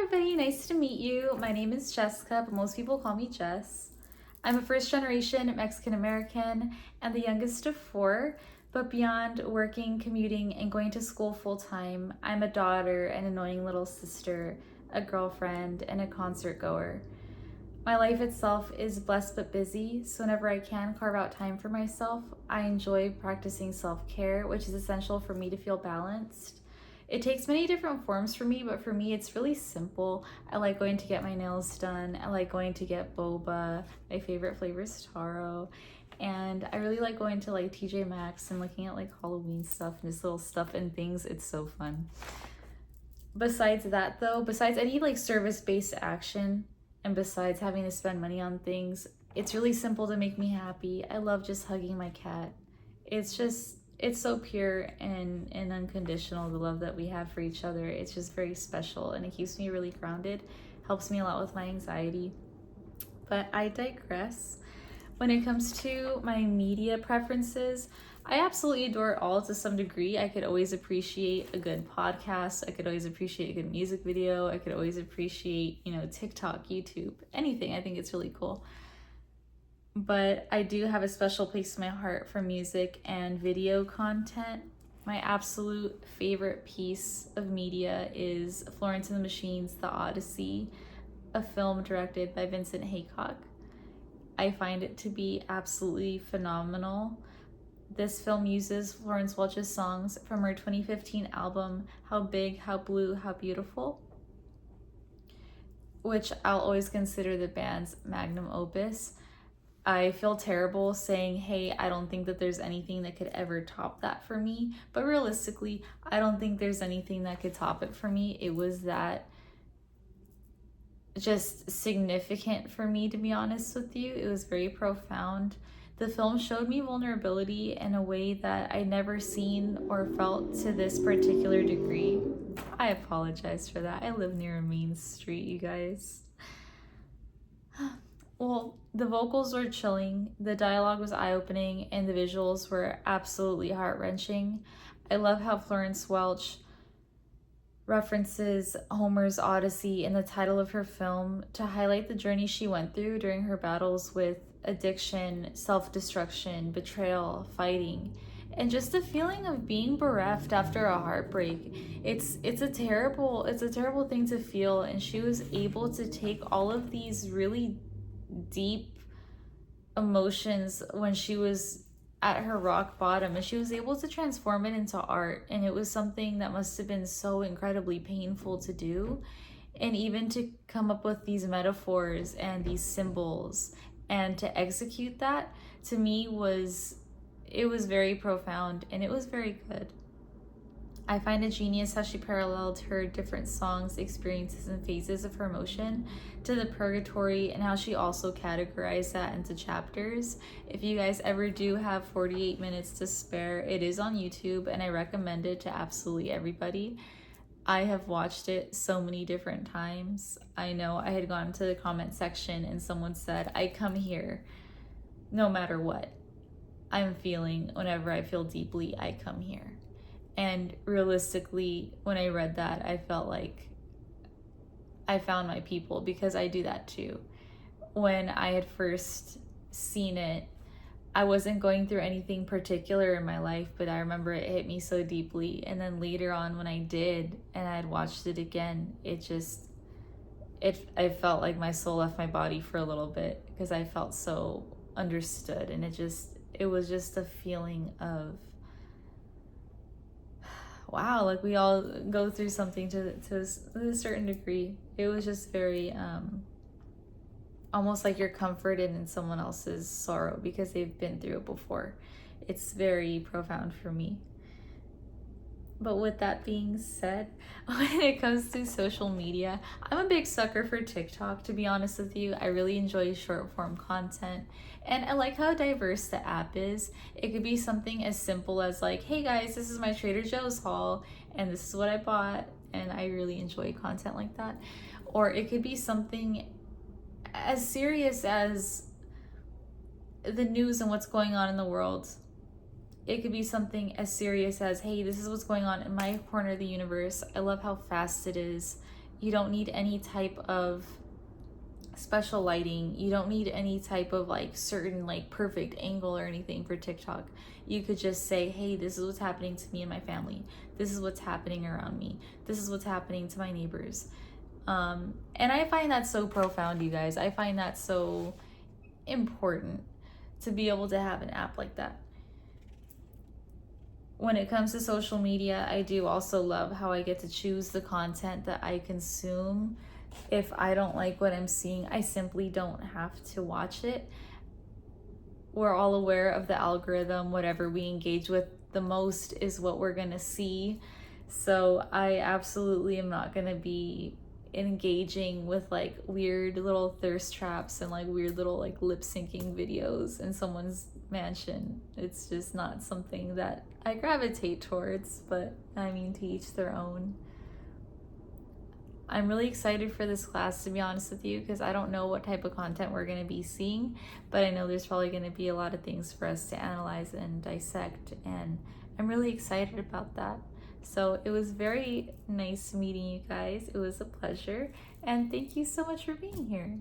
everybody, nice to meet you. My name is Jessica, but most people call me Jess. I'm a first generation Mexican American and the youngest of four, but beyond working, commuting, and going to school full time, I'm a daughter, an annoying little sister, a girlfriend, and a concert goer. My life itself is blessed but busy, so whenever I can carve out time for myself, I enjoy practicing self care, which is essential for me to feel balanced. It takes many different forms for me, but for me, it's really simple. I like going to get my nails done. I like going to get boba. My favorite flavor is taro. And I really like going to like TJ Maxx and looking at like Halloween stuff and just little stuff and things. It's so fun. Besides that, though, besides any like service-based action and besides having to spend money on things, it's really simple to make me happy. I love just hugging my cat. It's so pure and unconditional, the love that we have for each other. It's just very special and it keeps me really grounded, helps me a lot with my anxiety. But I digress. When it comes to my media preferences, I absolutely adore it all to some degree. I could always appreciate a good podcast. I could always appreciate a good music video. I could always appreciate, TikTok, YouTube, anything. I think it's really cool. But I do have a special place in my heart for music and video content. My absolute favorite piece of media is Florence and the Machine's The Odyssey, a film directed by Vincent Haycock. I find it to be absolutely phenomenal. This film uses Florence Welch's songs from her 2015 album, How Big, How Blue, How Beautiful, which I'll always consider the band's magnum opus. I feel terrible saying, hey, I don't think that there's anything that could ever top that for me. But realistically, I don't think there's anything that could top it for me. It was that just significant for me, to be honest with you. It was very profound. The film showed me vulnerability in a way that I'd never seen or felt to this particular degree. I apologize for that. I live near a main street, you guys. Well, the vocals were chilling, the dialogue was eye-opening, and the visuals were absolutely heart-wrenching. I love how Florence Welch references Homer's Odyssey in the title of her film to highlight the journey she went through during her battles with addiction, self-destruction, betrayal, fighting, and just the feeling of being bereft after a heartbreak. It's a terrible thing to feel, and she was able to take all of these really deep emotions when she was at her rock bottom, and she was able to transform it into art. And it was something that must have been so incredibly painful to do, and even to come up with these metaphors and these symbols and to execute that, to me, was very profound and it was very good. I find it genius how she paralleled her different songs, experiences, and phases of her emotion to the purgatory, and how she also categorized that into chapters. If you guys ever do have 48 minutes to spare, it is on YouTube, and I recommend it to absolutely everybody. I have watched it so many different times. I know I had gone to the comment section and someone said, I come here no matter what I'm feeling. Whenever I feel deeply, I come here. And realistically, when I read that, I felt like I found my people, because I do that too. When I had first seen it, I wasn't going through anything particular in my life, but I remember it hit me so deeply. And then later on, when I did, and I had watched it again, I felt like my soul left my body for a little bit, because I felt so understood. And it was just a feeling of, wow, like we all go through something to a certain degree. It was just very almost like you're comforted in someone else's sorrow because they've been through it before. It's very profound for me. But with that being said, when it comes to social media, I'm a big sucker for TikTok, to be honest with you. I really enjoy short form content, and I like how diverse the app is. It could be something as simple as like, hey guys, this is my Trader Joe's haul, and this is what I bought, and I really enjoy content like that. Or it could be something as serious as the news and what's going on in the world. It could be something as serious as, hey, this is what's going on in my corner of the universe. I love how fast it is. You don't need any type of special lighting. You don't need any type of like certain like perfect angle or anything for TikTok. You could just say, hey, this is what's happening to me and my family. This is what's happening around me. This is what's happening to my neighbors. And I find that so profound, you guys. I find that so important to be able to have an app like that. When it comes to social media, I do also love how I get to choose the content that I consume. If I don't like what I'm seeing, I simply don't have to watch it. We're all aware of the algorithm. Whatever we engage with the most is what we're gonna see. So I absolutely am not gonna be engaging with like weird little thirst traps and like weird little like lip syncing videos in someone's mansion. It's just not something that I gravitate towards, but I mean, to each their own. I'm really excited for this class, to be honest with you, because I don't know what type of content we're going to be seeing, but I know there's probably going to be a lot of things for us to analyze and dissect, and I'm really excited about that. So it was very nice meeting you guys. It was a pleasure, and thank you so much for being here.